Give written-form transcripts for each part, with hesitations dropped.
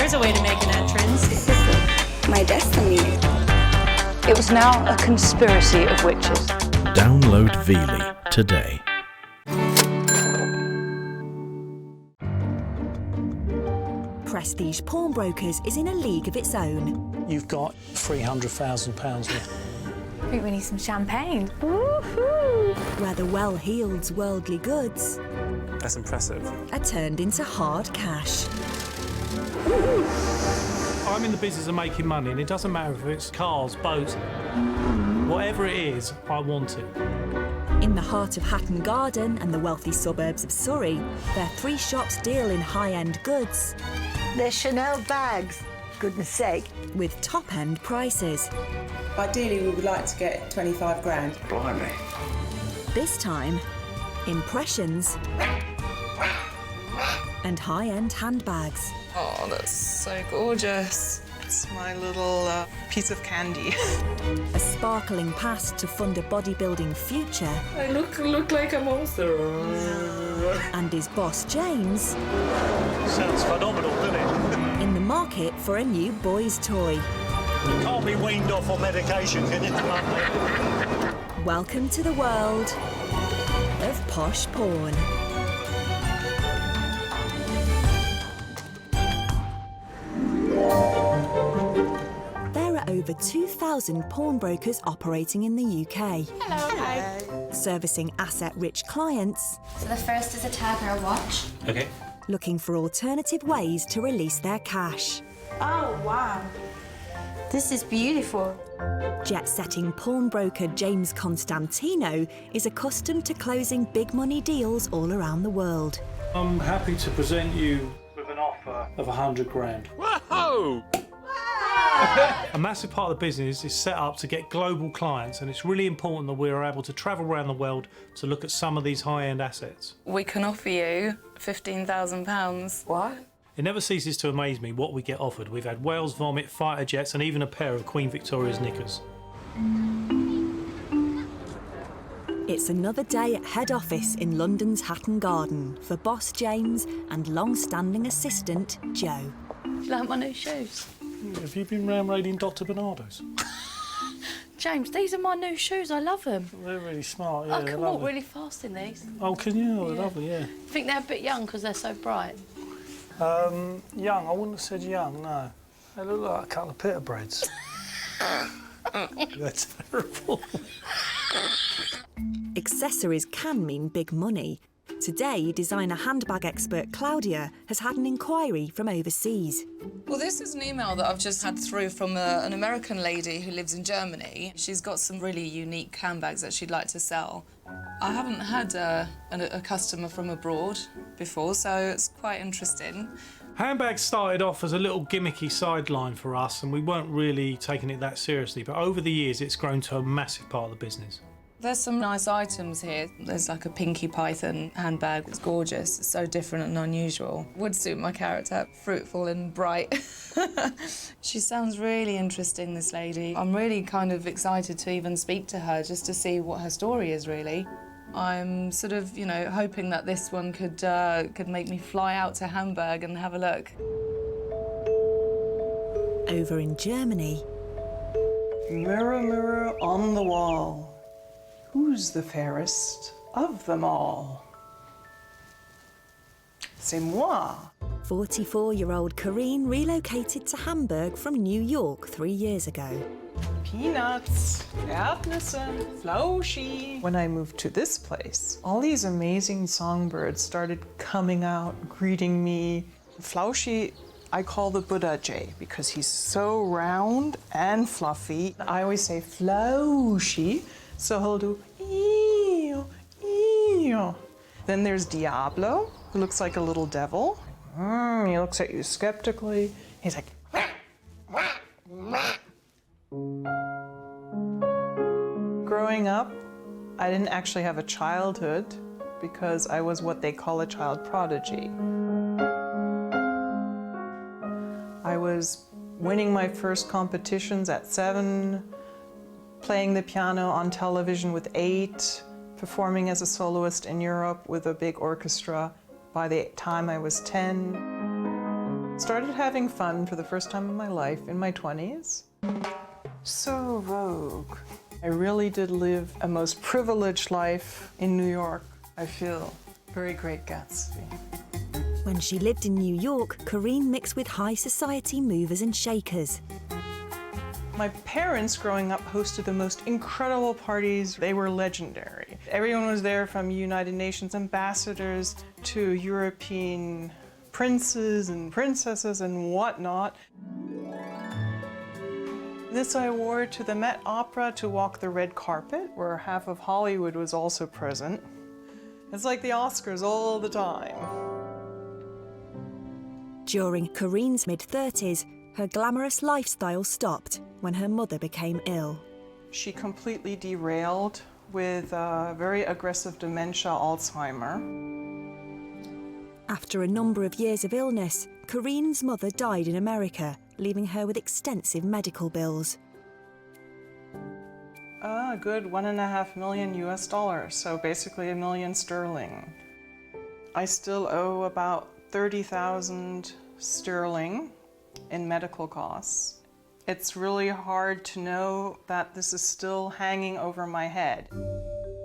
There's a way to make an entrance. This is my destiny. It was now a conspiracy of witches. Download Veely today. Prestige Pawnbrokers is in a league of its own. You've got £300,000 worth. I think we need some champagne. Where the well-heeled's worldly goods That's impressive. are turned into hard cash. I'm in the business of making money, and it doesn't matter if it's cars, boats, whatever it is, I want it. In the heart of Hatton Garden and the wealthy suburbs of Surrey, their three shops deal in high-end goods. They're Chanel bags, goodness sake. With top-end prices. Ideally, we would like to get 25 grand. Blimey. This time, impressions and high-end handbags. Oh, that's so gorgeous. It's my little piece of candy. A sparkling past to fund a bodybuilding future. I look like a monster. And his boss, James, Sounds phenomenal, doesn't it? in the market for a new boy's toy. You can't be weaned off on medication, can you? Welcome to the world of posh porn. There are over 2,000 pawnbrokers operating in the UK. Hello. Servicing asset-rich clients. So the first is a tag or a watch. Okay. Looking for alternative ways to release their cash. Oh, wow. This is beautiful. Jet-setting pawnbroker James Constantinou is accustomed to closing big money deals all around the world. I'm happy to present you with an offer of 100 grand. Whoa! A massive part of the business is set up to get global clients, and it's really important that we are able to travel around the world to look at some of these high-end assets. We can offer you £15,000. What? It never ceases to amaze me what we get offered. We've had whales vomit, fighter jets, and even a pair of Queen Victoria's knickers. It's another day at head office in London's Hatton Garden for boss James and long-standing assistant Joe. Do you like my new shoes? Have you been round raiding Dr. Bernardo's? James, these are my new shoes. I love them. They're really smart, yeah. I can they're walk lovely. really fast in these. Oh, can you? Oh, they're Yeah. lovely, yeah. I think they're a bit young because they're so bright. Young, I wouldn't have said young, no. They look like a couple of pita breads. They're terrible. Accessories can mean big money. Today, designer handbag expert Claudia has had an inquiry from overseas. Well, this is an email that I've just had through from an American lady who lives in Germany. She's got some really unique handbags that she'd like to sell. I haven't had a customer from abroad before, so it's quite interesting. Handbags started off as a little gimmicky sideline for us, and we weren't really taking it that seriously, but over the years it's grown to a massive part of the business. There's some nice items here. There's like a Pinky Python handbag. It's gorgeous. It's so different and unusual. Would suit my character, fruitful and bright. She sounds really interesting, this lady. I'm really kind of excited to even speak to her just to see what her story is, really. I'm sort of, you know, hoping that this one could make me fly out to Hamburg and have a look. Over in Germany, Mirror, mirror on the wall, who's the fairest of them all? C'est moi. 44-year-old Karine relocated to Hamburg from New York 3 years ago. Peanuts, Erdnüsse, Flauschi. When I moved to this place, all these amazing songbirds started coming out, greeting me. Flauschi, I call the Buddha Jay because he's so round and fluffy. I always say Flauschi, so he'll do eeyo, eeyo. Then there's Diablo, who looks like a little devil. He looks at you skeptically. He's like, growing up, I didn't actually have a childhood because I was what they call a child prodigy. I was winning my first competitions at 7, playing the piano on television with 8, performing as a soloist in Europe with a big orchestra by the time I was 10. Started having fun for the first time in my life in my 20s. So vogue. I really did live a most privileged life in New York. I feel very Great Gatsby. When she lived in New York, Karine mixed with high society movers and shakers. My parents growing up hosted the most incredible parties. They were legendary. Everyone was there, from United Nations ambassadors to European princes and princesses and whatnot. This I wore to the Met Opera to walk the red carpet, where half of Hollywood was also present. It's like the Oscars all the time. During Karine's mid-30s, her glamorous lifestyle stopped when her mother became ill. She completely derailed with very aggressive dementia, Alzheimer. After a number of years of illness, Karine's mother died in America, leaving her with extensive medical bills. A good $1.5 million US, so basically $1 million sterling. I still owe about 30,000 sterling in medical costs. It's really hard to know that this is still hanging over my head.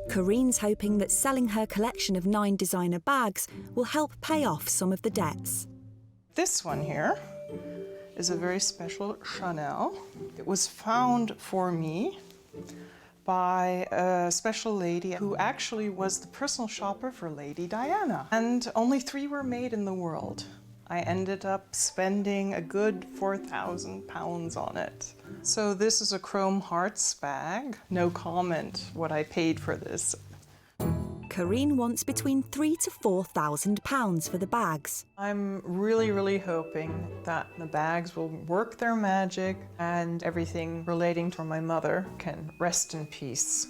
Karine's hoping that selling her collection of 9 designer bags will help pay off some of the debts. This one here is a very special Chanel. It was found for me by a special lady who actually was the personal shopper for Lady Diana. And only 3 were made in the world. I ended up spending a good £4,000 on it. So this is a chrome hearts bag. No comment what I paid for this. Karine wants between £3,000 to £4,000 for the bags. I'm really, really hoping that the bags will work their magic and everything relating to my mother can rest in peace.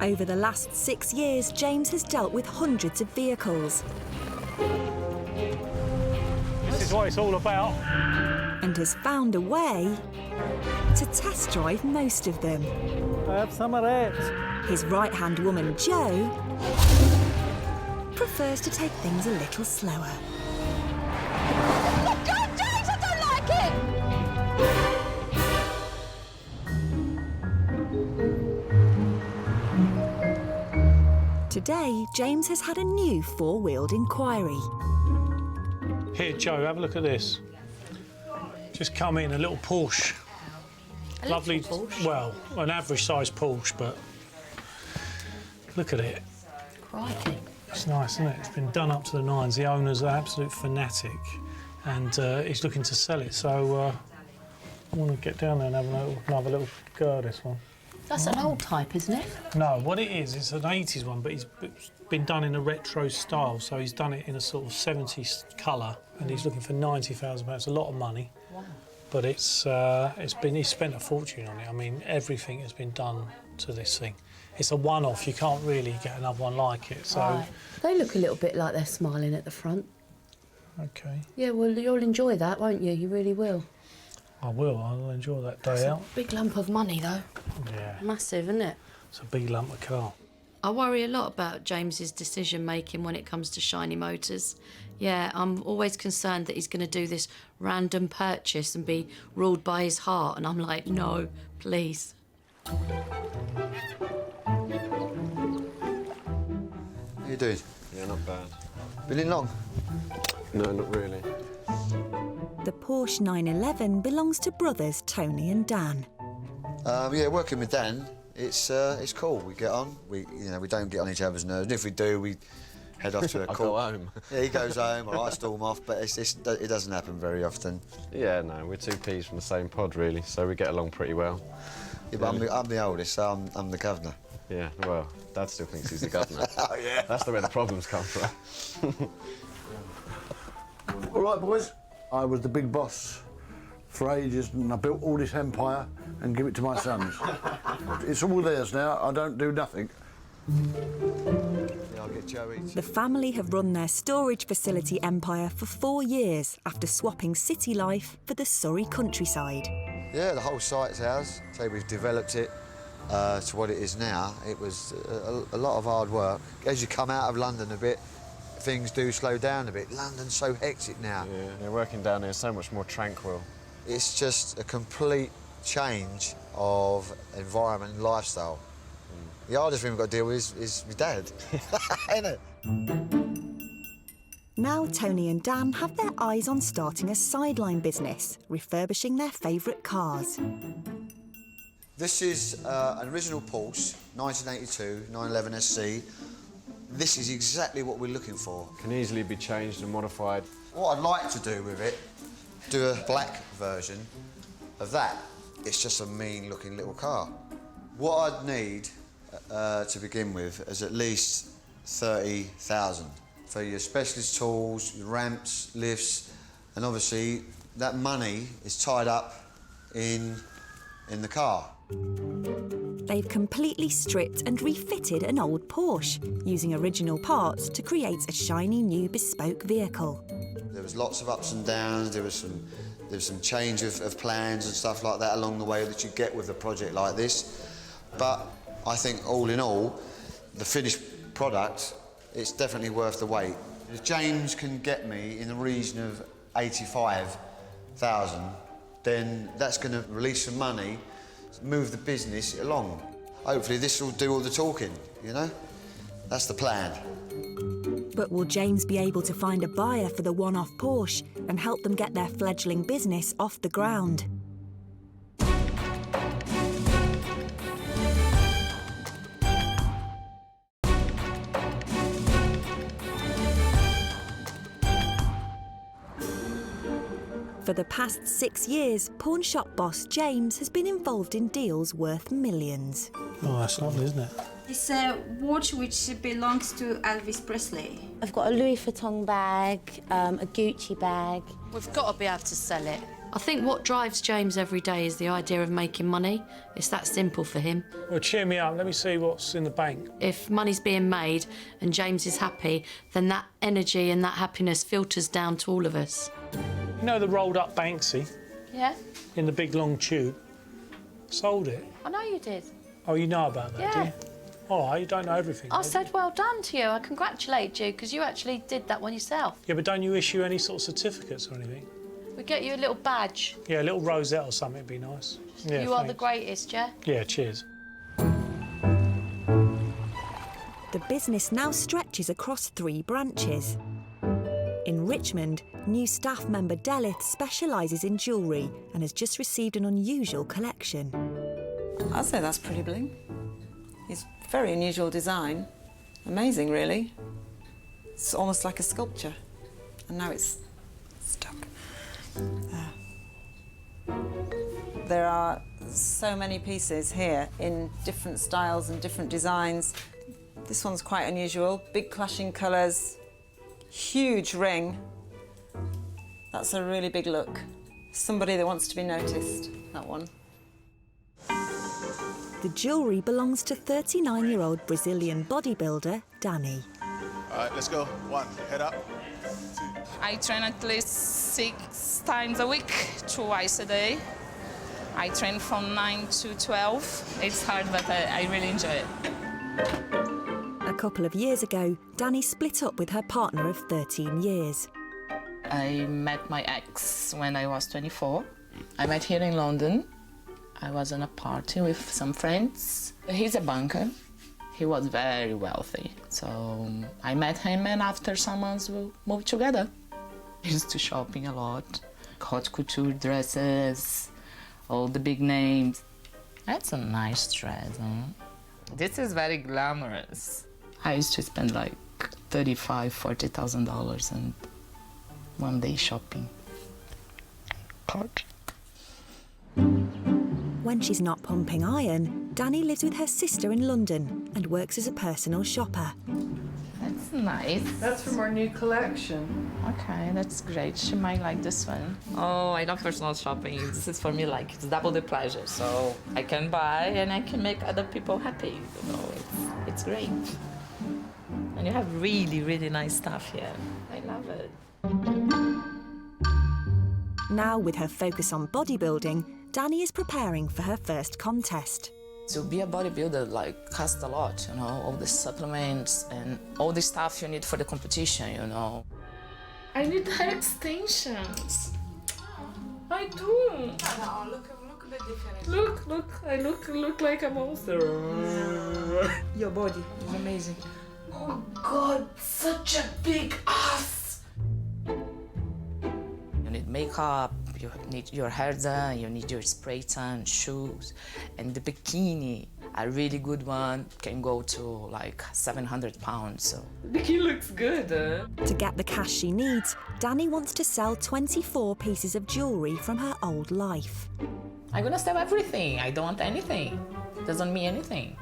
Over the last 6 years, James has dealt with hundreds of vehicles. This is what it's all about. And has found a way to test drive most of them. Have some of that. His right-hand woman, Jo, prefers to take things a little slower. Oh, God, James, I don't like it! Today, James has had a new 4-wheeled inquiry. Here, Joe, have a look at this. Just come in, a little Porsche. Lovely, Porsche? well, an average sized Porsche, but look at it. Crikey. It's nice, isn't it? It's been done up to the nines. The owner's an absolute fanatic and he's looking to sell it, so I want to get down there and have another little go at this one. That's an old type, isn't it? No, what it is, it's an 80s one, but it's been done in a retro style, so he's done it in a sort of 70s colour, and he's looking for £90,000. It's a lot of money, wow. But he's spent a fortune on it. I mean, everything has been done to this thing. It's a one-off. You can't really get another one like it. So right. They look a little bit like they're smiling at the front. Okay. Yeah, well, you'll enjoy that, won't you? You really will. I will. I'll enjoy that day That's out. a big lump of money, though. Yeah. Massive, isn't it? It's a big lump of car. I worry a lot about James's decision-making when it comes to shiny motors. Yeah, I'm always concerned that he's going to do this random purchase and be ruled by his heart, and I'm like, no, please. How you doing? Yeah, not bad. Been in long? No, not really. The Porsche 911 belongs to brothers Tony and Dan. Yeah, working with Dan, it's cool. We get on. We don't get on each other's nerves. And if we do, we head off to a call. I go home. Yeah, he goes home, or I storm off. But it doesn't happen very often. Yeah, no, we're 2 peas from the same pod, really. So we get along pretty well. Yeah, but I'm the oldest, so I'm the governor. Yeah, well, Dad still thinks he's the governor. Oh yeah. That's the way the problems come from. All right, boys. I was the big boss for ages, and I built all this empire and give it to my sons. It's all theirs now. I don't do nothing. Yeah, I'll get Joey. The family have run their storage facility empire for 4 years after swapping city life for the Surrey countryside. Yeah, the whole site's ours. So we've developed it to what it is now. It was a lot of hard work. As you come out of London a bit, things do slow down a bit. London's so hectic now. Yeah, working down here is so much more tranquil. It's just a complete change of environment and lifestyle. The hardest thing we've got to deal with is my dad, isn't it? Now Tony and Dan have their eyes on starting a sideline business, refurbishing their favourite cars. This is an original Porsche, 1982, 911 SC. This is exactly what we're looking for. Can easily be changed and modified. What I'd like to do with it, do a black version of that. It's just a mean-looking little car. What I'd need to begin with is at least 30,000 for your specialist tools, your ramps, lifts, and obviously that money is tied up in the car. They've completely stripped and refitted an old Porsche, using original parts to create a shiny new bespoke vehicle. There was lots of ups and downs, there was some change of plans and stuff like that along the way that you get with a project like this. But I think all in all, the finished product, it's definitely worth the wait. If James can get me in the region of 85,000, then that's going to release some money, move the business along. Hopefully this will do all the talking, you know? That's the plan. But will James be able to find a buyer for the one-off Porsche and help them get their fledgling business off the ground? For the past 6 years, pawn shop boss James has been involved in deals worth millions. Oh, that's lovely, isn't it? It's a watch which belongs to Elvis Presley. I've got a Louis Vuitton bag, a Gucci bag. We've got to be able to sell it. I think what drives James every day is the idea of making money. It's that simple for him. Well, cheer me up. Let me see what's in the bank. If money's being made and James is happy, then that energy and that happiness filters down to all of us. You know the rolled-up Banksy Yeah? in the big long tube? Sold it. I know you did. Oh, you know about that, do Yeah. you? All right, you don't know everything. I do you? said well done to you. I congratulate you because you actually did that one yourself. Yeah, but don't you issue any sort of certificates or anything? We get you a little badge. Yeah, a little rosette or something would be nice. Yeah, You are the thanks. greatest, yeah? Yeah, cheers. The business now stretches across 3 branches. In Richmond, new staff member Delith specialises in jewellery and has just received an unusual collection. I'd say that's pretty bling. It's very unusual design. Amazing, really. It's almost like a sculpture. And now it's stuck. There are so many pieces here in different styles and different designs. This one's quite unusual. Big clashing colours, huge ring. That's a really big look. Somebody that wants to be noticed, that one. The jewellery belongs to 39-year-old Brazilian bodybuilder Danny. All right, let's go. 1, head up. 2. I train at least 6 times a week, twice a day. I train from 9 to 12. It's hard, but I really enjoy it. A couple of years ago, Danny split up with her partner of 13 years. I met my ex when I was 24. I met here in London. I was on a party with some friends. He's a banker. He was very wealthy. So I met him, and after some months we moved together. We used to shopping a lot. Haute couture dresses, all the big names. That's a nice dress, huh? This is very glamorous. I used to spend like $35,000, $40,000 in one day shopping. When she's not pumping iron, Danny lives with her sister in London and works as a personal shopper. That's nice. That's from our new collection. Okay, that's great. She might like this one. Oh, I love personal shopping. This is for me like it's double the pleasure. So I can buy and I can make other people happy. You know, it's great. And you have really, really nice stuff here. I love it. Now, with her focus on bodybuilding, Danny is preparing for her first contest. To be a bodybuilder, like, costs a lot, you know, all the supplements and all the stuff you need for the competition, you know. I need hair extensions. I do. No, look a bit different. Look, I look like a monster. Your body is amazing. Oh God, such a big ass. You need makeup, you need your hair done, you need your spray tan, shoes, and the bikini, a really good one, can go to like 700 pounds. So. Bikini looks good, huh? To get the cash she needs, Danny wants to sell 24 pieces of jewellery from her old life. I'm gonna sell everything. I don't want anything. Doesn't mean anything.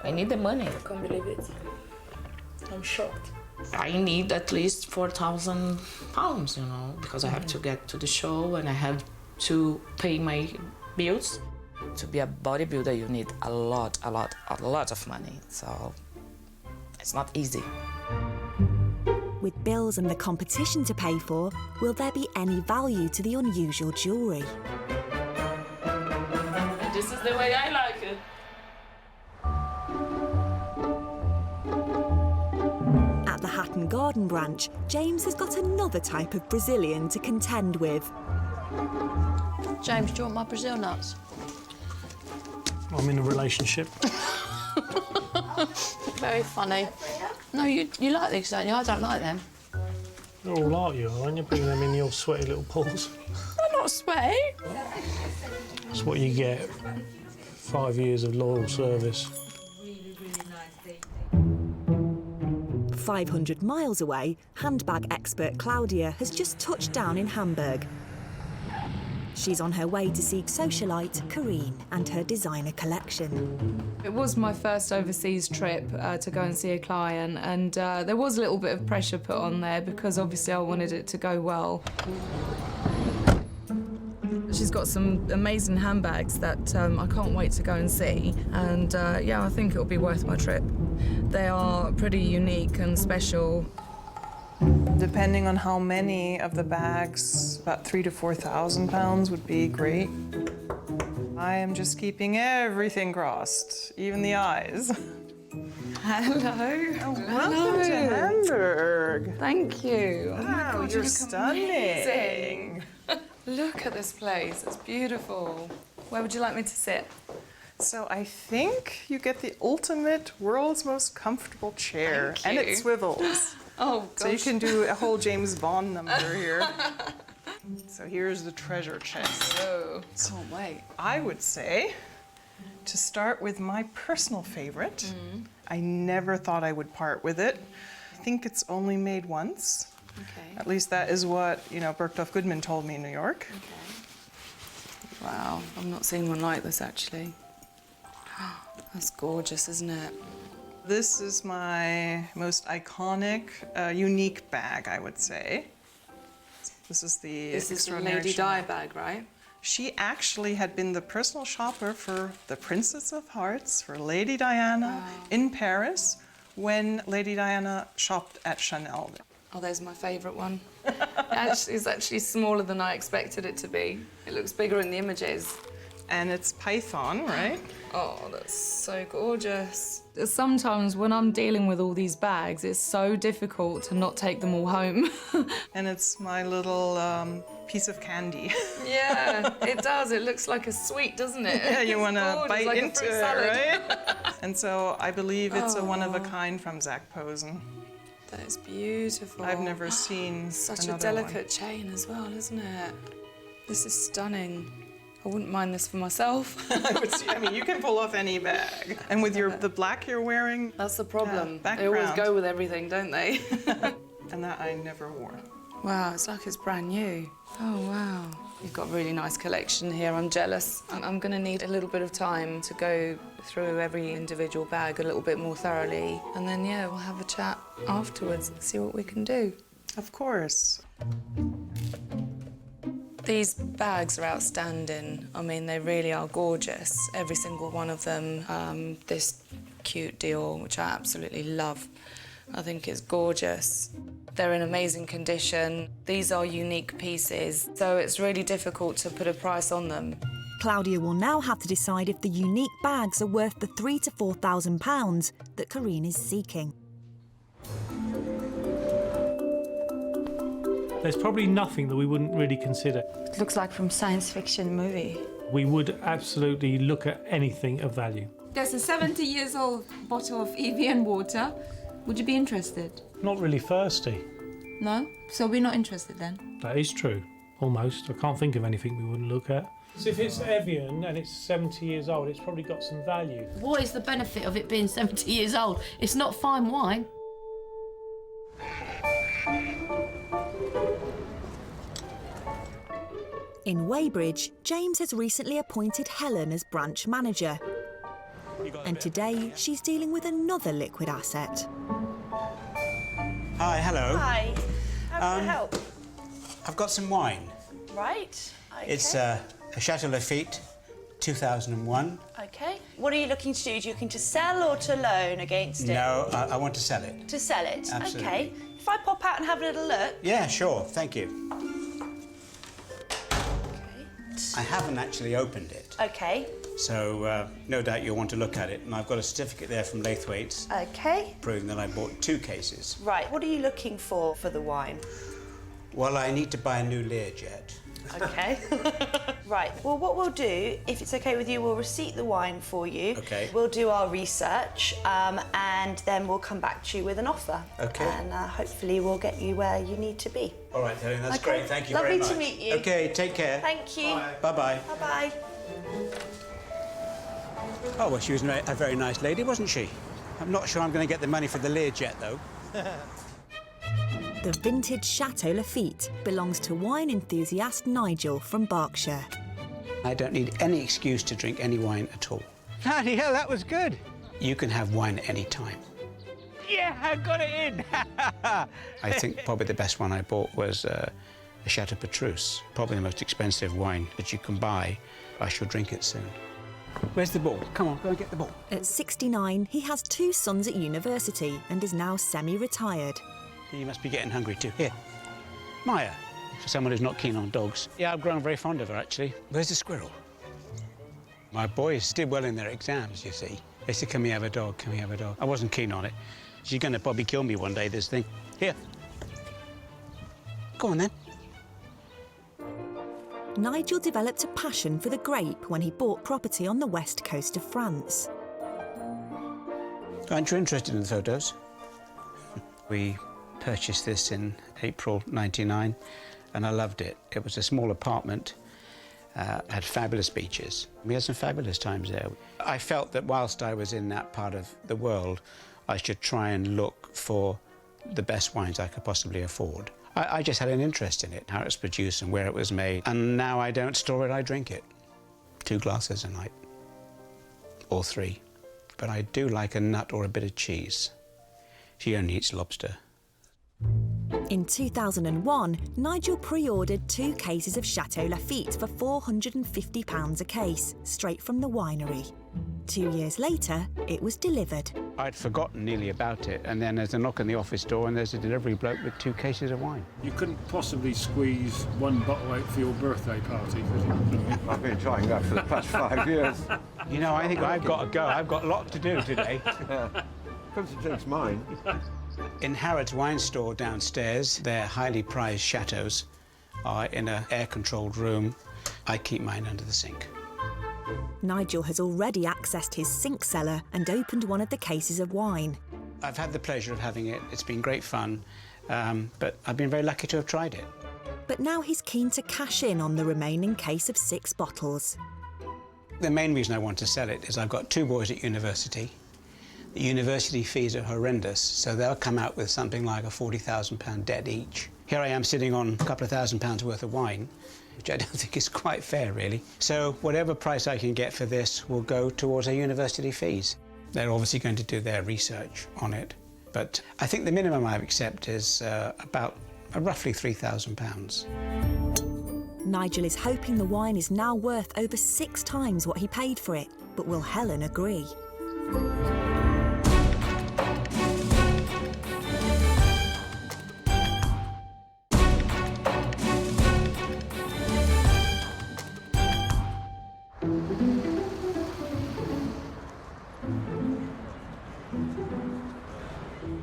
I need the money. I can't believe it. I'm shocked. I need at least 4,000 pounds, you know, because I have to get to the show and I have to pay my bills. To be a bodybuilder, you need a lot of money. So it's not easy. With bills and the competition to pay for, will there be any value to the unusual jewellery? This is the way I like it. At the Hatton Garden branch, James has got another type of Brazilian to contend with. James, do you want my Brazil nuts? I'm in a relationship. Very funny. No, you like these, don't you? I don't like them. They're all like you, aren't you? Bring them in your sweaty little paws. They're not sweaty. That's what you get. 5 years of loyal service. 500 miles away, handbag expert Claudia has just touched down in Hamburg. She's on her way to see socialite Karine and her designer collection. It was my first overseas trip to go and see a client, and there was a little bit of pressure put on there because obviously I wanted it to go well. She's got some amazing handbags that I can't wait to go and see, and yeah, I think it'll be worth my trip. They are pretty unique and special. Depending on how many of the bags, about 3,000 to 4,000 pounds would be great. I am just keeping everything crossed, even the eyes. Hello. Oh, welcome to Hamburg. Thank you. Wow, oh my God, you're you look stunning. amazing. Look at this place, it's beautiful. Where would you like me to sit? So I think you get the ultimate, world's most comfortable chair. Thank and you. it swivels. Oh, gosh. So you can do a whole James Bond number here. So here's the treasure chest. Oh, can't wait. I would say, to start with my personal favorite, I never thought I would part with it. I think it's only made once. Okay. At least that is what, you know, Bergdorf Goodman told me in New York. Okay. Wow, I've not seen one like this actually. That's gorgeous, isn't it? This is my most iconic, unique bag, I would say. This is the extraordinary Lady Chanel. Di bag, right? She actually had been the personal shopper for the Princess of Hearts, for Lady Diana in Paris, when Lady Diana shopped at Chanel. Oh, there's my favourite one. It's actually smaller than I expected it to be. It looks bigger in the images. And it's python, right? Oh, that's so gorgeous. Sometimes when I'm dealing with all these bags, it's so difficult to not take them all home. And it's my little piece of candy. Yeah, it does. It looks like a sweet, doesn't it? Yeah, you want to bite like into it, right? And so I believe it's a one-of-a-kind from Zac Posen. That is beautiful. I've never seen such a another delicate one. chain as well, isn't it? This is stunning. I wouldn't mind this for myself. I mean, you can pull off any bag. And with the black you're wearing... That's the problem. They always go with everything, don't they? And that I never wore. Wow, it's like it's brand new. Oh, wow. You've got a really nice collection here. I'm jealous. I'm going to need a little bit of time to go through every individual bag a little bit more thoroughly. And then, yeah, we'll have a chat afterwards and see what we can do. Of course. These bags are outstanding. I mean, they really are gorgeous. Every single one of them. This cute Dior, which I absolutely love. I think it's gorgeous. They're in amazing condition. These are unique pieces, so it's really difficult to put a price on them. Claudia will now have to decide if the unique bags are worth the £3,000 to £4,000 that Karine is seeking. There's probably nothing that we wouldn't really consider. It looks like from science fiction movie. We would absolutely look at anything of value. There's a 70 years old bottle of Evian water. Would you be interested? Not really thirsty. No? So we're not interested then? That is true, almost. I can't think of anything we wouldn't look at. So if it's Evian and it's 70 years old, it's probably got some value. What is the benefit of it being 70 years old? It's not fine wine. In Weybridge, James has recently appointed Helen as branch manager. And today, she's dealing with another liquid asset. Hi, hello. Hi. How can I help? I've got some wine. Right. Okay. It's a Chateau Lafite, 2001. Okay. What are you looking to do? Are you looking to sell or to loan against it? No, I want to sell it. To sell it? Absolutely. Okay. If I pop out and have a little look. Yeah, sure. Thank you. I haven't actually opened it. Okay. So no doubt you'll want to look at it. And I've got a certificate there from Laithwaites Okay. proving that I bought 2 cases. Right. What are you looking for the wine? Well, I need to buy a new Learjet. Okay. Right. Well, what we'll do, if it's okay with you, we'll receipt the wine for you. Okay. We'll do our research, and then we'll come back to you with an offer. Okay. And hopefully we'll get you where you need to be. All right, Helen, that's Okay. great. Thank you Lovely very much. to meet you. Okay, take care. Thank you. Bye-bye. Bye-bye. Oh, well, she was a very nice lady, wasn't she? I'm not sure I'm going to get the money for the Learjet, though. The vintage Chateau Lafite belongs to wine enthusiast Nigel from Berkshire. I don't need any excuse to drink any wine at all. Bloody hell, that was good. You can have wine at any time. Yeah, I got it in. I think probably the best one I bought was a Chateau Petrus, probably the most expensive wine that you can buy. I shall drink it soon. Where's the ball? Come on, go and get the ball. At 69, he has 2 sons at university and is now semi-retired. You must be getting hungry too. Here, Maya, for someone who's not keen on dogs. Yeah, I've grown very fond of her, actually. Where's the squirrel? My boys did well in their exams, you see. They said, can we have a dog, can we have a dog? I wasn't keen on it. She's going to probably kill me one day, this thing. Here. Go on, then. Nigel developed a passion for the grape when he bought property on the west coast of France. Aren't you interested in the photos? We purchased this in April '99, and I loved it. It was a small apartment, had fabulous beaches. We had some fabulous times there. I felt that whilst I was in that part of the world, I should try and look for the best wines I could possibly afford. I just had an interest in it, how it was produced and where it was made. And now I don't store it, I drink it. 2 glasses a night, or 3. But I do like a nut or a bit of cheese. She only eats lobster. In 2001, Nigel pre-ordered 2 cases of Chateau Lafite for £450 a case, straight from the winery. 2 years later, it was delivered. I'd forgotten nearly about it, and then there's a knock on the office door and there's a delivery bloke with 2 cases of wine. You couldn't possibly squeeze 1 bottle out for your birthday party, could you? I've been trying that for the past 5 years. You know, I think I've got to go. I've got a lot to do today. Come to drink's mine. In Harrod's wine store downstairs, their highly prized chateaux are in an air-controlled room. I keep mine under the sink. Nigel has already accessed his sink cellar and opened one of the cases of wine. I've had the pleasure of having it. It's been great fun, but I've been very lucky to have tried it. But now he's keen to cash in on the remaining case of 6 bottles. The main reason I want to sell it is I've got 2 boys at university. The university fees are horrendous, so they'll come out with something like a £40,000 debt each. Here I am sitting on a couple of £1,000s worth of wine, which I don't think is quite fair, really. So whatever price I can get for this will go towards their university fees. They're obviously going to do their research on it, but I think the minimum I accept is about roughly £3,000. Nigel is hoping the wine is now worth over 6 times what he paid for it, but will Helen agree?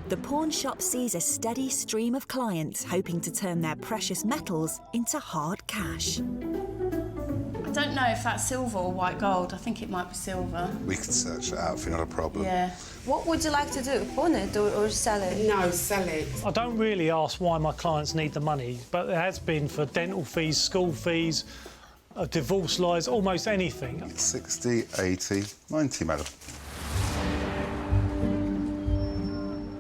The pawn shop sees a steady stream of clients hoping to turn their precious metals into hard cash. I don't know if that's silver or white gold. I think it might be silver. We can search it out for you, not a problem. Yeah. What would you like to do? Pawn it or sell it? No, sell it. I don't really ask why my clients need the money, but it has been for dental fees, school fees, divorce lawyers, almost anything. 60, 80, 90, madam.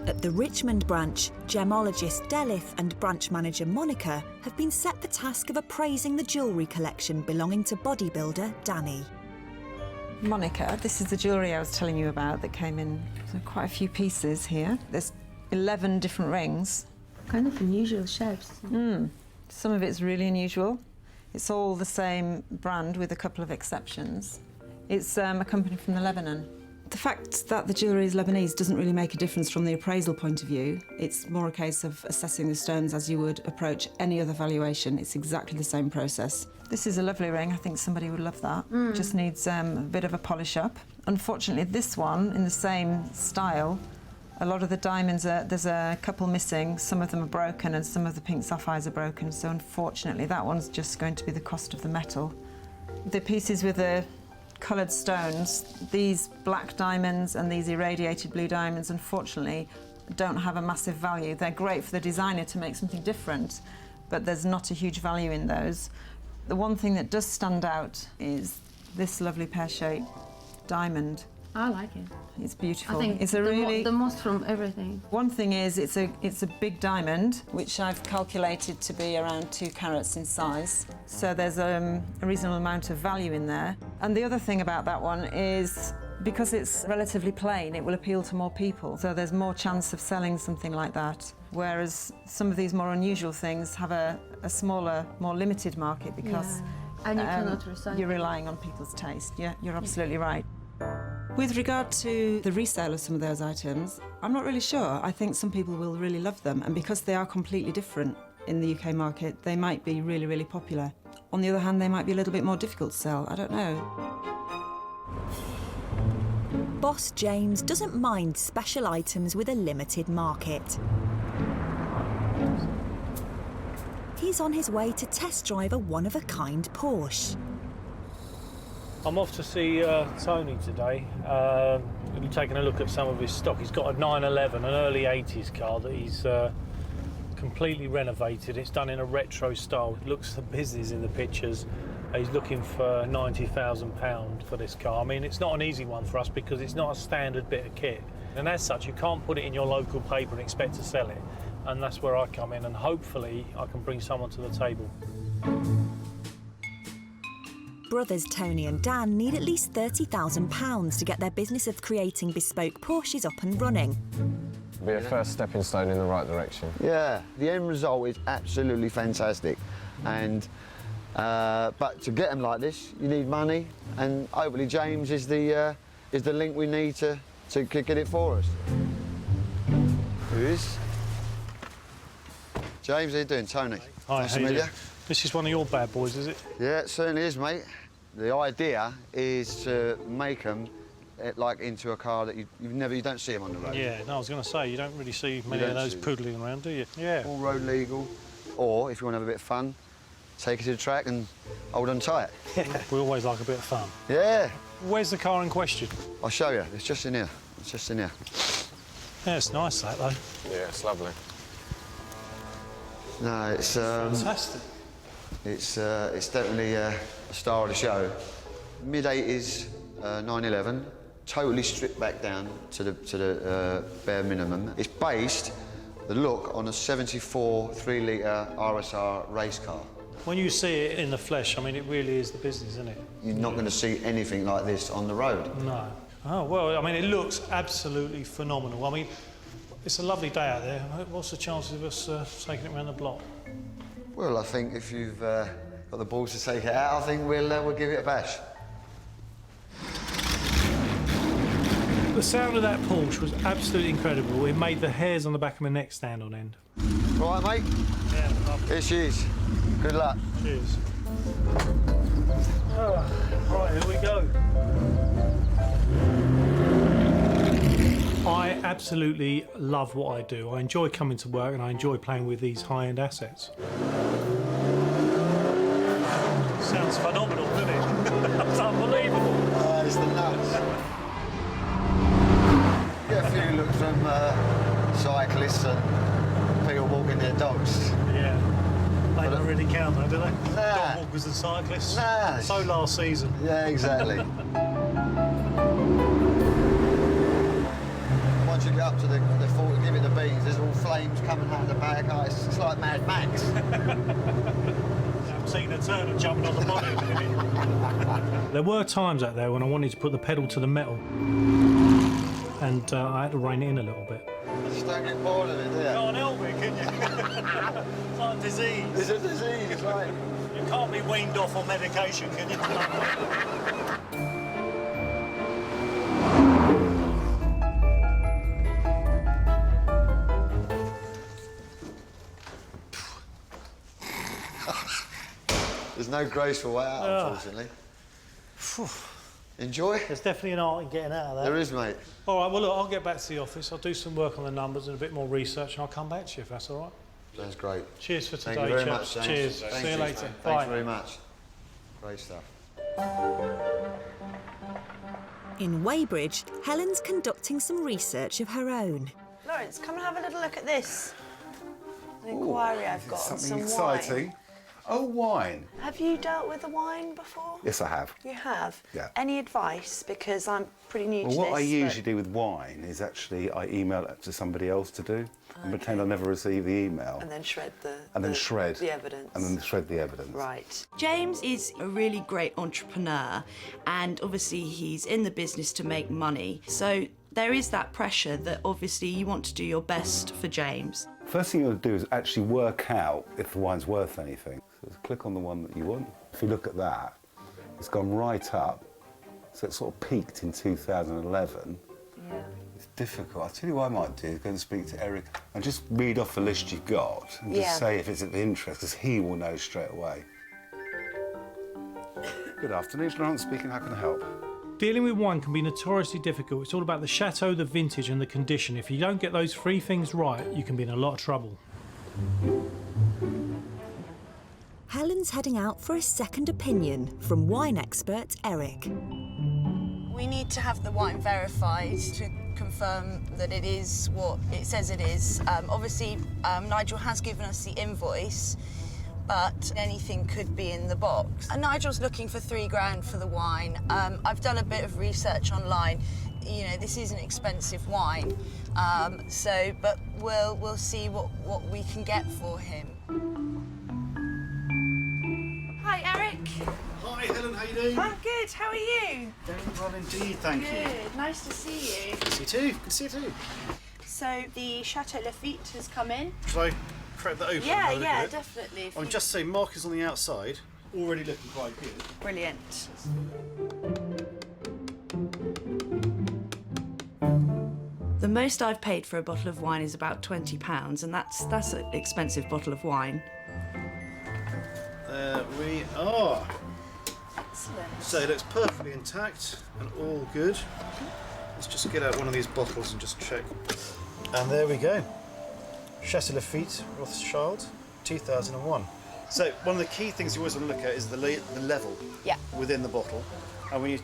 At the Richmond branch, gemologist Delith and branch manager Monica have been set the task of appraising the jewellery collection belonging to bodybuilder Danny. Monica, this is the jewellery I was telling you about that came in quite a few pieces here. There's 11 different rings. Kind of unusual shapes. Some of it's really unusual. It's all the same brand with a couple of exceptions. It's a company from Lebanon. The fact that the jewellery is Lebanese doesn't really make a difference from the appraisal point of view. It's more a case of assessing the stones as you would approach any other valuation. It's exactly the same process. This is a lovely ring. I think somebody would love that. Just needs a bit of a polish up. Unfortunately, this one, in the same style, a lot of the diamonds, there's a couple missing. Some of them are broken and some of the pink sapphires are broken. So unfortunately, that one's just going to be the cost of the metal. The pieces with the coloured stones, these black diamonds and these irradiated blue diamonds, unfortunately, don't have a massive value. They're great for the designer to make something different, but there's not a huge value in those. The one thing that does stand out is this lovely pear-shaped diamond. I like it. It's beautiful. I think it's the most from everything. One thing is it's a big diamond, which I've calculated to be around 2 carats in size. So there's a reasonable amount of value in there. And the other thing about that one is because it's relatively plain, it will appeal to more people. So there's more chance of selling something like that. Whereas some of these more unusual things have a smaller, more limited market because and you cannot recycle. You're relying on people's taste. Yeah, you're absolutely right. With regard to the resale of some of those items, I'm not really sure. I think some people will really love them, and because they are completely different in the UK market, they might be really, really popular. On the other hand, they might be a little bit more difficult to sell. I don't know. Boss James doesn't mind special items with a limited market. He's on his way to test drive a one-of-a-kind Porsche. I'm off to see Tony today. We'll be taking a look at some of his stock. He's got a 911, an early 80s car that he's completely renovated. It's done in a retro style. It looks the business in the pictures. He's looking for £90,000 for this car. I mean, it's not an easy one for us because it's not a standard bit of kit. And as such, you can't put it in your local paper and expect to sell it. And that's where I come in, and hopefully I can bring someone to the table. Brothers Tony and Dan need at least £30,000 to get their business of creating bespoke Porsches up and running. Be a first stepping stone in the right direction. Yeah, the end result is absolutely fantastic. And but to get them like this, you need money, and hopefully James is the link we need to get it for us. Who is? James, how you doing? Tony. Hi, nice how to you meet doing? This is one of your bad boys, is it? Yeah, it certainly is, mate. The idea is to make them like into a car that you don't see them on the road. Yeah, no, I was going to say, you don't really see many of those poodling around, do you? Yeah. All road legal, or if you want to have a bit of fun, take it to the track and hold on tight. We always like a bit of fun. Yeah. Where's the car in question? I'll show you. It's just in here. It's just in here. Yeah, it's nice, that, though. Yeah, it's lovely. No, it's... fantastic. It's definitely a star of the show. Mid-80s 911, totally stripped back down to the bare minimum. It's based, the look, on a 74 3-litre RSR race car. When you see it in the flesh, I mean, it really is the business, isn't it? You're not going to see anything like this on the road. No. Oh, well, I mean, it looks absolutely phenomenal. I mean, it's a lovely day out there. What's the chances of us taking it around the block? Well, I think if you've got the balls to take it out, I think we'll give it a bash. The sound of that Porsche was absolutely incredible. It made the hairs on the back of my neck stand on end. Right, mate? Yeah, lovely. Here she is. Good luck. Cheers. Oh, right, here we go. I absolutely love what I do. I enjoy coming to work and I enjoy playing with these high-end assets. Sounds phenomenal, doesn't it? It's unbelievable. It's the nuts. Get a few looks from cyclists and people walking their dogs. Yeah. They don't really count though, do they? Nah. Dog walkers and cyclists. Nah. So last season. Yeah, exactly. Once you get up to the 40, give it the beans, there's all flames coming out of the back. Oh, it's like Mad Max. I've seen a Turner jumping on the bonnet. There were times out there when I wanted to put the pedal to the metal, and I had to rein it in a little bit. Just don't get bored of it, do you? Can't help it, can you? It's like a disease. It's a disease, right? You can't be weaned off on medication, can you? There's no graceful way out, unfortunately. Enjoy? There's definitely an art in getting out of that. There is, mate. All right, well, look, I'll get back to the office. I'll do some work on the numbers and a bit more research, and I'll come back to you if that's all right. Sounds great. Cheers for today, Thank you very chaps. much, James. Cheers. Thanks, See you later. Thanks Bye. very much. Great stuff. In Weybridge, Helen's conducting some research of her own. Lawrence, come and have a little look at this. An inquiry I've got on Something some exciting. wine. Oh, wine. Have you dealt with a wine before? Yes, I have. You have? Yeah. Any advice? Because I'm pretty new to Well, this. what I usually do with wine is actually I email it to somebody else to do and pretend I never received the email. And then shred the... And then shred. The evidence. And then shred the evidence. Right. James is a really great entrepreneur, and obviously he's in the business to make money. So there is that pressure that obviously you want to do your best for James. First thing you want to do is actually work out if the wine's worth anything. So click on the one that you want. If you look at that, it's gone right up. So it sort of peaked in 2011. Yeah. It's difficult. I'll tell you what I might do, go and speak to Eric and just read off the list you've got and just say if it's of interest, because he will know straight away. Good afternoon, Lawrence speaking. How can I help? Dealing with wine can be notoriously difficult. It's all about the chateau, the vintage and the condition. If you don't get those three things right, you can be in a lot of trouble. Helen's heading out for a second opinion from wine expert Eric. We need to have the wine verified to confirm that it is what it says it is. Obviously, Nigel has given us the invoice, but anything could be in the box. And Nigel's looking for $3,000 for the wine. I've done a bit of research online. You know, this is an expensive wine, but we'll see what we can get for him. Hi, Eric. Hi, Helen, how you doing? I'm good, how are you? Very well indeed, thank you. Good, nice to see you. Good to see you too, good to see you too. So the Chateau Lafite has come in. Shall I crack that open? Yeah, and have a look at yeah, it? definitely. If I'm you- just saying, markers on the outside, already looking quite good. Brilliant. The most I've paid for a bottle of wine is about £20, and that's an expensive bottle of wine. There we are. Excellent. So it looks perfectly intact and all good. Let's just get out one of these bottles and just check. And there we go. Chateau Lafite, Rothschild, 2001. So one of the key things you always want to look at is the level within the bottle. And we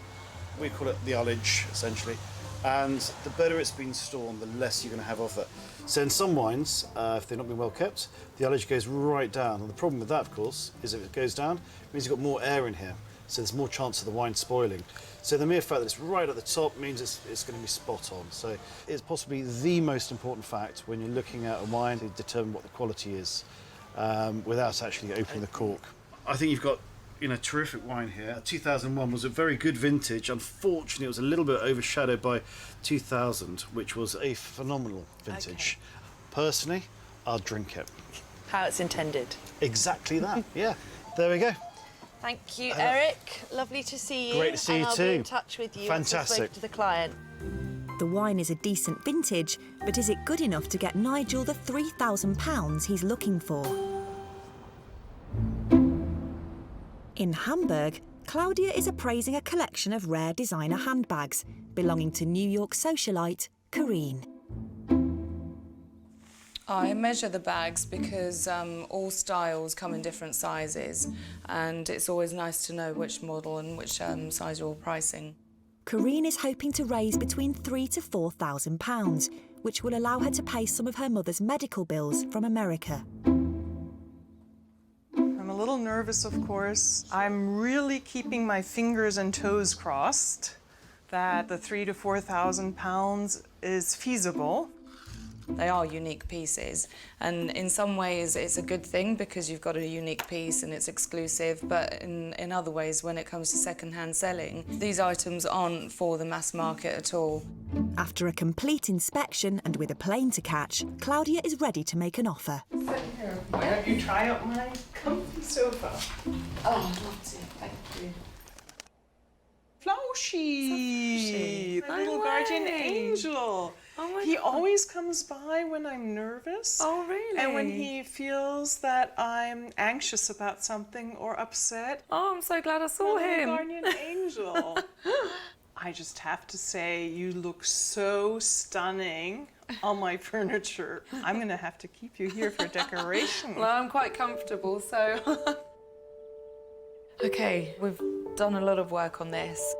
call it the ullage, essentially. And the better it's been stored, the less you're going to have of it. So in some wines, if they're not been well kept, the ullage goes right down. And the problem with that, of course, is if it goes down, it means you've got more air in here. So there's more chance of the wine spoiling. So the mere fact that it's right at the top means it's going to be spot on. So it's possibly the most important fact when you're looking at a wine to determine what the quality is without actually opening the cork. I think you've got terrific wine here. 2001 was a very good vintage. Unfortunately, it was a little bit overshadowed by 2000, which was a phenomenal vintage. Okay. Personally, I'll drink it. How it's intended. Exactly that, yeah. There we go. Thank you, Eric. Lovely to see you. Great to see you I'll too. be in touch with you once I've spoken to the client. The wine is a decent vintage, but is it good enough to get Nigel the £3,000 he's looking for? In Hamburg, Claudia is appraising a collection of rare designer handbags belonging to New York socialite Karine. I measure the bags because all styles come in different sizes, and it's always nice to know which model and which size you're pricing. Karine is hoping to raise between £3,000 to £4,000, which will allow her to pay some of her mother's medical bills from America. I'm a little nervous, of course. I'm really keeping my fingers and toes crossed that the £3,000 to £4,000 is feasible. They are unique pieces, and in some ways it's a good thing because you've got a unique piece and it's exclusive, but in other ways, when it comes to second-hand selling, these items aren't for the mass market at all. After a complete inspection and with a plane to catch, Claudia is ready to make an offer. Sit here. Why don't you try out my comfy sofa? Oh, I'd love to, thank you. Flauschie, my little guardian angel. Oh my he God. always comes by when I'm nervous. Oh, really? And when he feels that I'm anxious about something or upset. Oh, I'm so glad I saw my him. Little guardian angel. I just have to say, you look so stunning on my furniture. I'm gonna have to keep you here for decoration. Well, I'm quite comfortable, so... Okay, we've done a lot of work on this.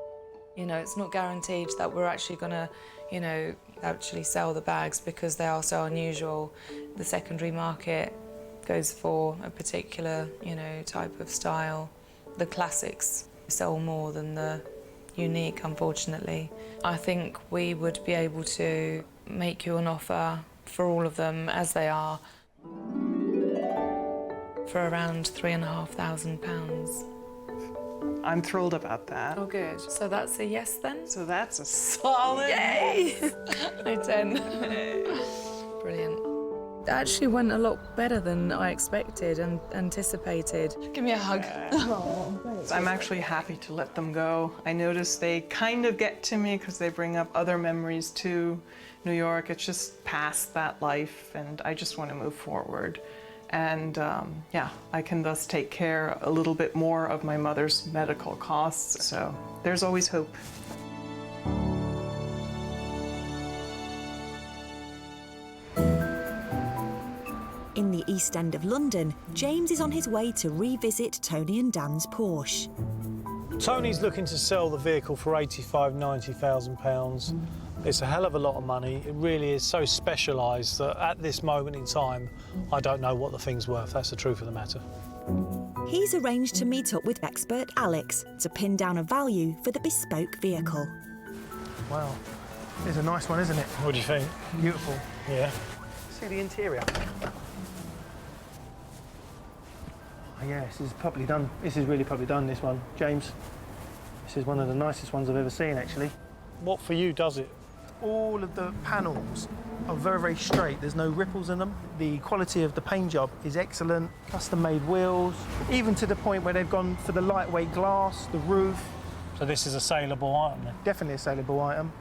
You know, it's not guaranteed that we're actually gonna, you know, actually sell the bags because they are so unusual. The secondary market goes for a particular, you know, type of style. The classics sell more than the unique, unfortunately. I think we would be able to make you an offer for all of them as they are for around £3,500. I'm thrilled about that. Oh, good. So that's a yes then? So that's a solid Yay! yes. No 10. Brilliant. It actually went a lot better than I expected and anticipated. Give me a hug. I'm actually happy to let them go. I notice they kind of get to me because they bring up other memories too. New York, it's just past that life, and I just want to move forward. And yeah, I can thus take care a little bit more of my mother's medical costs, so there's always hope. In the East End of London, James is on his way to revisit Tony and Dan's Porsche. Tony's looking to sell the vehicle for £85,000, £90,000. It's a hell of a lot of money. It really is so specialised that at this moment in time, I don't know what the thing's worth. That's the truth of the matter. He's arranged to meet up with expert Alex to pin down a value for the bespoke vehicle. Wow, it's a nice one, isn't it? What do you think? Beautiful. Yeah. See the interior. Oh, yeah, this is probably done. This is really probably done, this one. James, this is one of the nicest ones I've ever seen, actually. What for you does it? All of the panels are very, very straight. There's no ripples in them. The quality of the paint job is excellent. Custom-made wheels, even to the point where they've gone for the lightweight glass, the roof. So this is a saleable item then? Definitely a saleable item.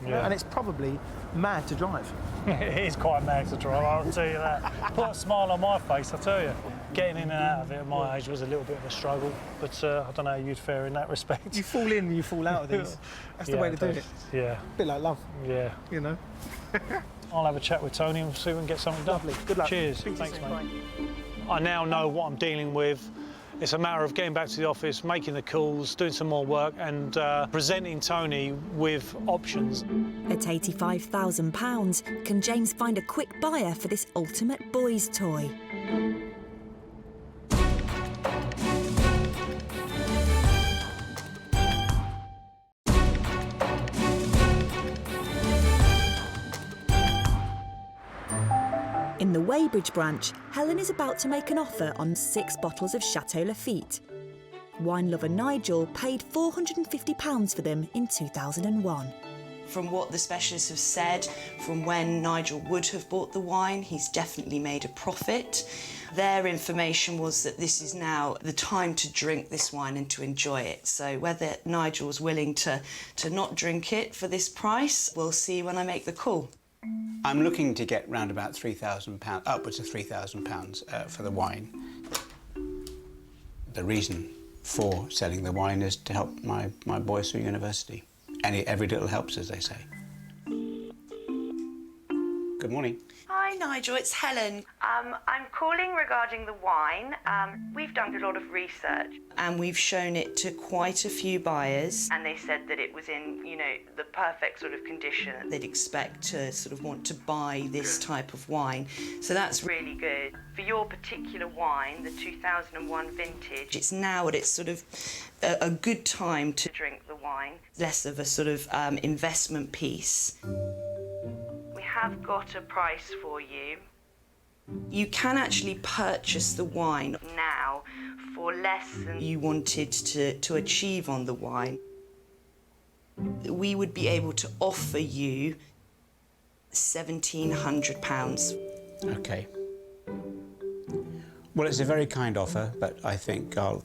Yeah. And it's probably mad to drive. It is quite mad to drive, I'll tell you that. Put a smile on my face, I tell you. Getting in and out of it at my age was a little bit of a struggle, but I don't know how you'd fare in that respect. You fall in and you fall out of these. That's the way to do it. Yeah. A bit like love. Yeah. You know? I'll have a chat with Tony and see if we can get something done. Lovely. Good luck. Cheers. Speak to you Thanks, soon. mate. I now know what I'm dealing with. It's a matter of getting back to the office, making the calls, doing some more work and presenting Tony with options. At £85,000, can James find a quick buyer for this ultimate boy's toy? In the Weybridge branch, Helen is about to make an offer on 6 bottles of Chateau Lafite. Wine lover Nigel paid £450 for them in 2001. From what the specialists have said, from when Nigel would have bought the wine, he's definitely made a profit. Their information was that this is now the time to drink this wine and to enjoy it. So whether Nigel's willing to not drink it for this price, we'll see when I make the call. I'm looking to get round about £3,000, upwards of £3,000 for the wine. The reason for selling the wine is to help my boys through university. Every little helps, as they say. Good morning. Hi Nigel, it's Helen. I'm calling regarding the wine. We've done a lot of research and we've shown it to quite a few buyers, and they said that it was in, you know, the perfect sort of condition that they'd expect to sort of want to buy this type of wine. So that's really good. For your particular wine, the 2001 vintage, it's now at its sort of a good time to drink the wine. Less of a sort of investment piece. Have got a price for you. You can actually purchase the wine now for less than you wanted to achieve on the wine. We would be able to offer you £1,700. Okay. Well, it's a very kind offer, but I think I'll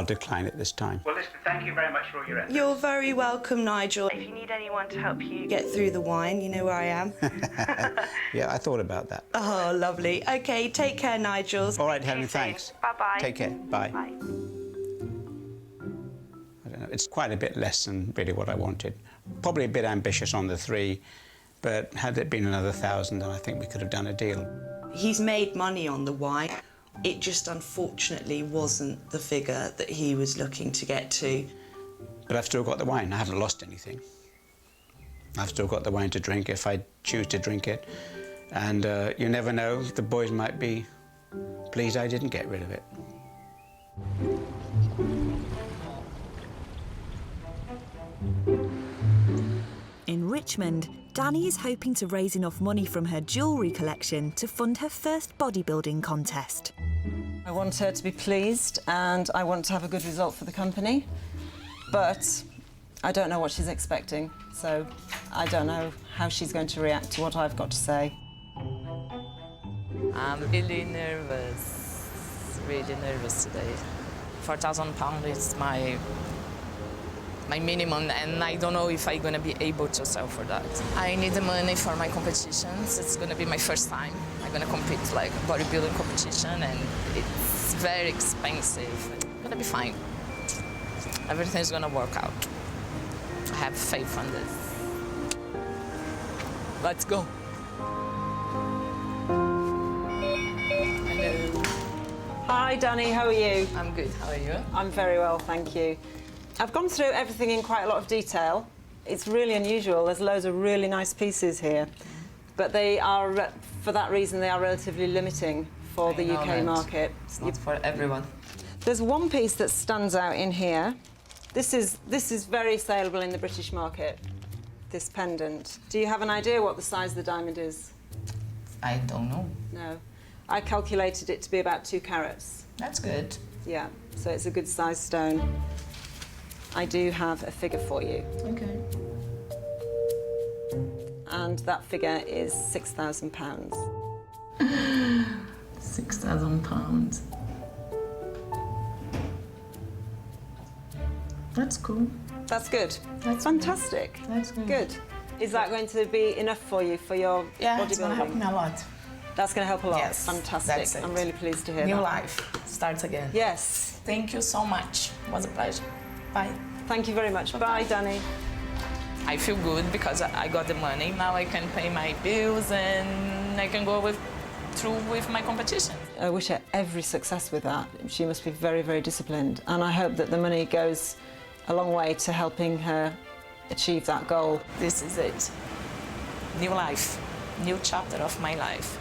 decline it this time. Well, listen, thank you very much for all your efforts. You're very welcome, Nigel. If you need anyone to help you get through the wine, you know where I am. Yeah, I thought about that. Oh, lovely. OK, take care, Nigel. All right, Helen, thanks. Bye-bye. Take care. Bye. Bye. I don't know, it's quite a bit less than really what I wanted. Probably a bit ambitious on the 3, but had it been another 1,000, then I think we could have done a deal. He's made money on the wine. It just unfortunately wasn't the figure that he was looking to get to. But I've still got the wine. I haven't lost anything. I've still got the wine to drink if I choose to drink it. And you never know, the boys might be pleased I didn't get rid of it. In Richmond, Danny is hoping to raise enough money from her jewellery collection to fund her first bodybuilding contest. I want her to be pleased and I want to have a good result for the company, but I don't know what she's expecting, so I don't know how she's going to react to what I've got to say. I'm really nervous today. £4,000 is my minimum, and I don't know if I'm gonna be able to sell for that. I need the money for my competitions. It's gonna be my first time. I'm gonna compete like a bodybuilding competition, and it's very expensive. It's gonna be fine. Everything's gonna work out. I have faith on this. Let's go. Hello. Hi, Danny, how are you? I'm good, how are you? I'm very well, thank you. I've gone through everything in quite a lot of detail. It's really unusual. There's loads of really nice pieces here. But they are, for that reason, they are relatively limiting for the UK market. It's not for everyone. There's one piece that stands out in here. This is very saleable in the British market, this pendant. Do you have an idea what the size of the diamond is? I don't know. No. I calculated it to be about 2 carats. That's good. Yeah, so it's a good size stone. I do have a figure for you. Okay. And that figure is £6,000. £6,000. That's cool. That's good. That's fantastic. That's good. Good. Is that going to be enough for you for your bodybuilding? It's going to help me a lot. That's going to help a lot. Yes. Fantastic. That's it. I'm really pleased to hear New that. life starts again. Yes. Thank you so much. It was a pleasure. Bye. Thank you very much. Bye, Danny. I feel good because I got the money. Now I can pay my bills and I can go through with my competition. I wish her every success with that. She must be very, very disciplined. And I hope that the money goes a long way to helping her achieve that goal. This is it. New life. New chapter of my life.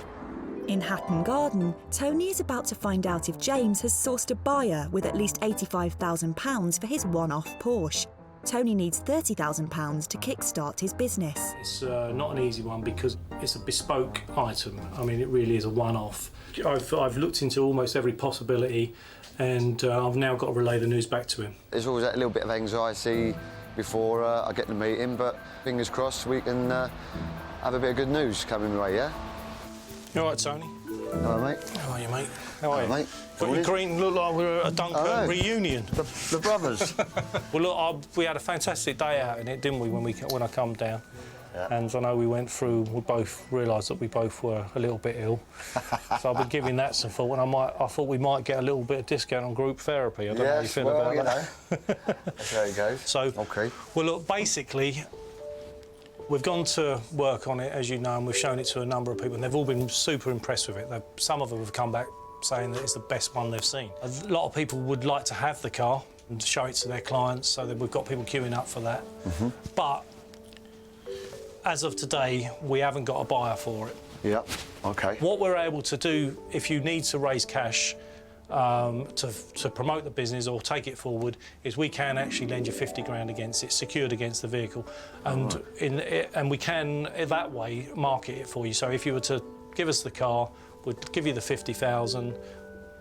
In Hatton Garden, Tony is about to find out if James has sourced a buyer with at least £85,000 for his one-off Porsche. Tony needs £30,000 to kickstart his business. It's not an easy one because it's a bespoke item. I mean, it really is a one-off. I've looked into almost every possibility and I've now got to relay the news back to him. There's always that little bit of anxiety before I get the meeting, but fingers crossed we can have a bit of good news coming my way, yeah? You all right, Tony? Hello, mate. How are you, mate? How are you? Mate. Got your green, look like we're at a Dunkirk reunion. The brothers. Well, look, we had a fantastic day out in it, didn't we, when I come down? Yeah. And I know we went through, we both realised that we both were a little bit ill. So I've been giving that some thought, and I thought we might get a little bit of discount on group therapy. I don't know how you feel about that. That's how it goes. So, okay. Well, look, basically, We've gone to work on it, as you know, and we've shown it to a number of people, and they've all been super impressed with it. Some of them have come back saying that it's the best one they've seen. A lot of people would like to have the car and show it to their clients, so that we've got people queuing up for that. But as of today, we haven't got a buyer for it. Yep, OK. What we're able to do, if you need to raise cash to promote the business or take it forward, is we can actually lend you 50 grand against it, secured against the vehicle, and and we can that way market it for you. So if you were to give us the car, we'd give you the 50,000.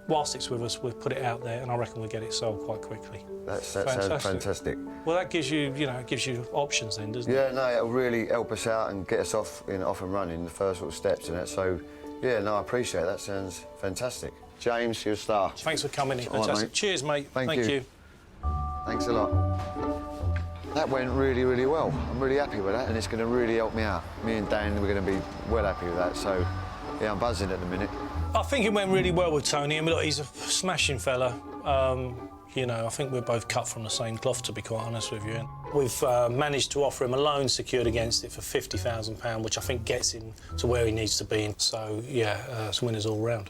Whilst it's with us, we'll put it out there, and I reckon we'll get it sold quite quickly. That sounds fantastic. Well, that gives you, it gives you options then, doesn't it? Yeah, no, it'll really help us out and get us off and running, the first sort of steps in it. So, yeah, no, I appreciate it. That sounds fantastic. James, you're a star. Thanks for coming in. Fantastic. Right, mate. Cheers, mate. Thank you. Thanks a lot. That went really, really well. I'm really happy with that, and it's going to really help me out. Me and Dan, we're going to be well happy with that. So, yeah, I'm buzzing at the minute. I think it went really well with Tony. I mean, look, he's a smashing fella. I think we're both cut from the same cloth, to be quite honest with you. We've managed to offer him a loan secured against it for £50,000, which I think gets him to where he needs to be. So, yeah, it's winners all round.